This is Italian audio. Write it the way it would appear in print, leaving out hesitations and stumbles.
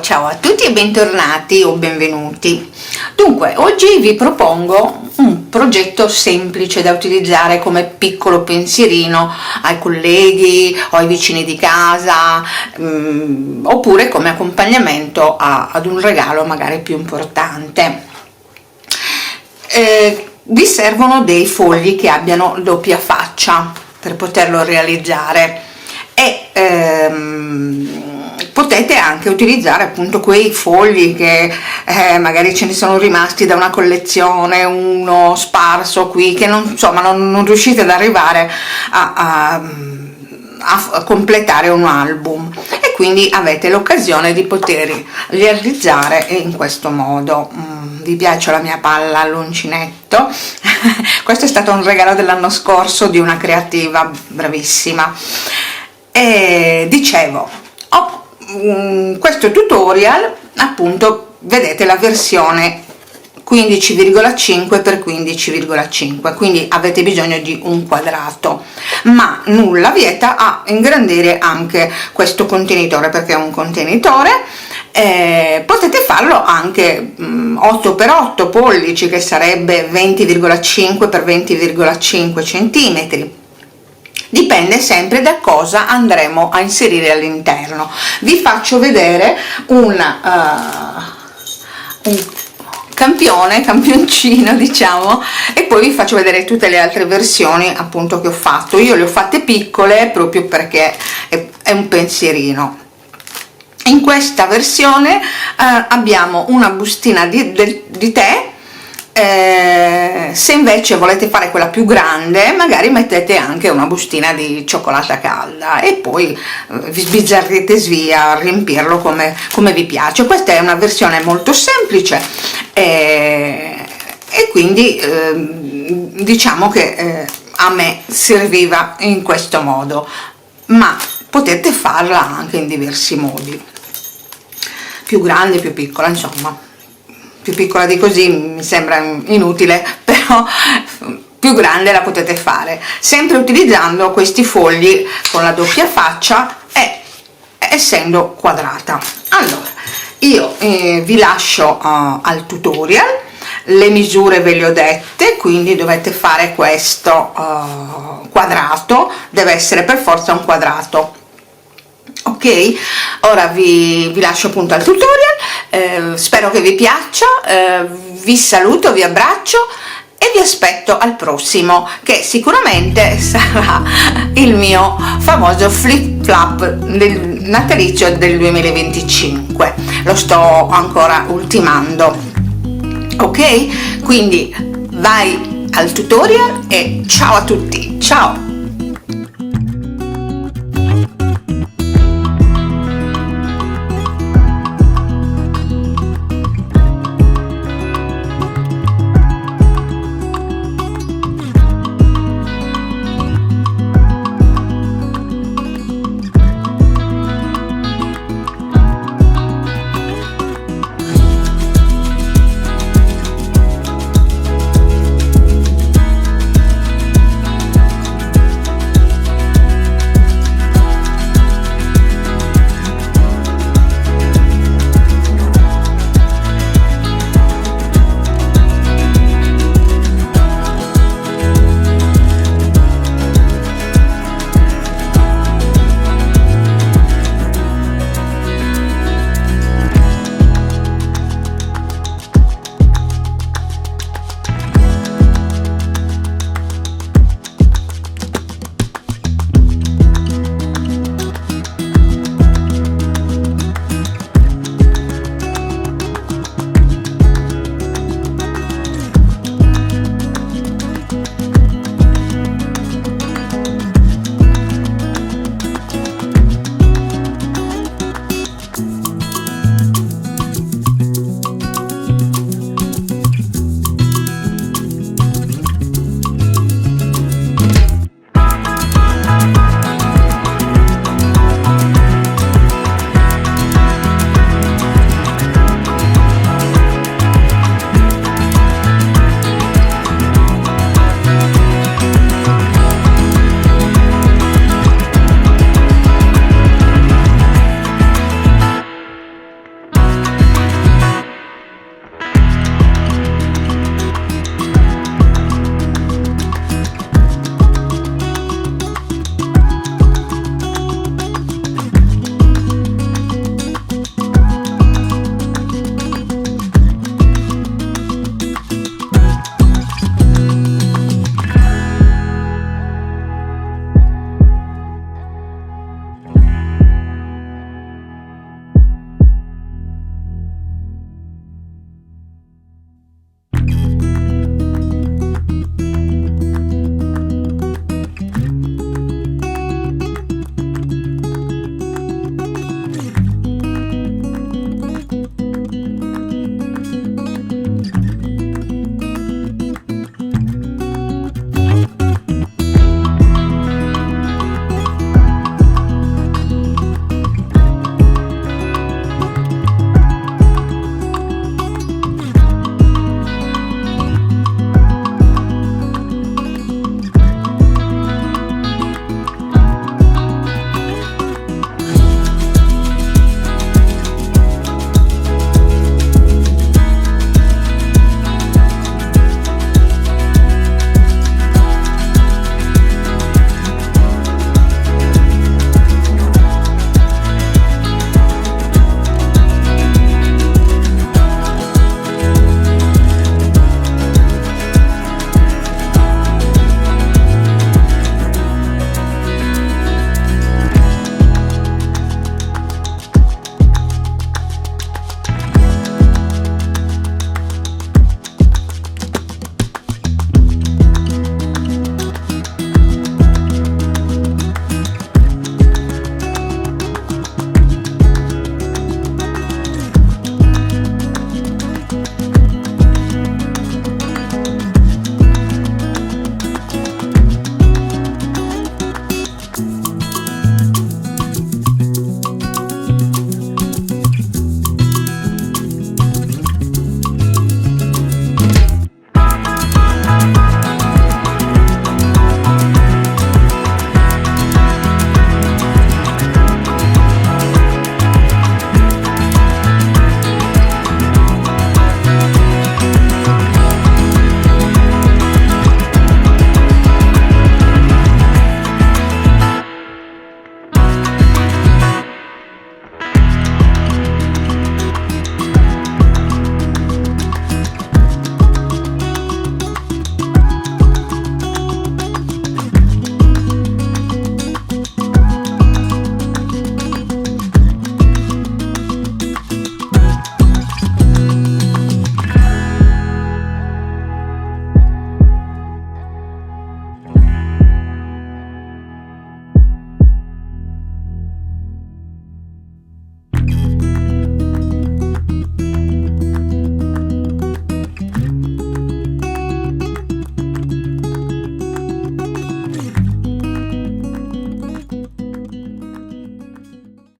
Ciao a tutti e bentornati o benvenuti. Dunque, oggi vi propongo un progetto semplice da utilizzare come piccolo pensierino ai colleghi o ai vicini di casa, oppure come accompagnamento ad un regalo magari più importante. Vi servono dei fogli che abbiano doppia faccia per poterlo realizzare e potete anche utilizzare appunto quei fogli che magari ce ne sono rimasti da una collezione, uno sparso qui, che non riuscite ad arrivare a completare un album, e quindi avete l'occasione di poterli realizzare in questo modo. Vi piace la mia palla all'uncinetto? Questo è stato un regalo dell'anno scorso di una creativa bravissima. E dicevo, questo tutorial, appunto, vedete la versione 15,5 x 15,5, quindi avete bisogno di un quadrato, ma nulla vieta a ingrandire anche questo contenitore, perché è un contenitore. Potete farlo anche 8x8 pollici, che sarebbe 20,5 x 20,5 centimetri. Dipende sempre da cosa andremo a inserire all'interno. Vi faccio vedere un campioncino, diciamo, e poi vi faccio vedere tutte le altre versioni appunto che ho fatto. Io le ho fatte piccole proprio perché è un pensierino. In questa versione abbiamo una bustina di tè. Se invece volete fare quella più grande, magari mettete anche una bustina di cioccolata calda e poi vi sbizzarrite via a riempirlo come vi piace. Questa è una versione molto semplice e quindi diciamo che a me serviva in questo modo, ma potete farla anche in diversi modi, più grande, più piccola, insomma. Più piccola di così mi sembra inutile, però più grande la potete fare, sempre utilizzando questi fogli con la doppia faccia e essendo quadrata. Allora, io vi lascio al tutorial. Le misure ve le ho dette, quindi dovete fare questo quadrato, deve essere per forza un quadrato. Ok, ora vi lascio appunto al tutorial, spero che vi piaccia, vi saluto, vi abbraccio e vi aspetto al prossimo, che sicuramente sarà il mio famoso flip flop del natalizio del 2025. Lo sto ancora ultimando. Ok, quindi vai al tutorial e ciao a tutti, ciao!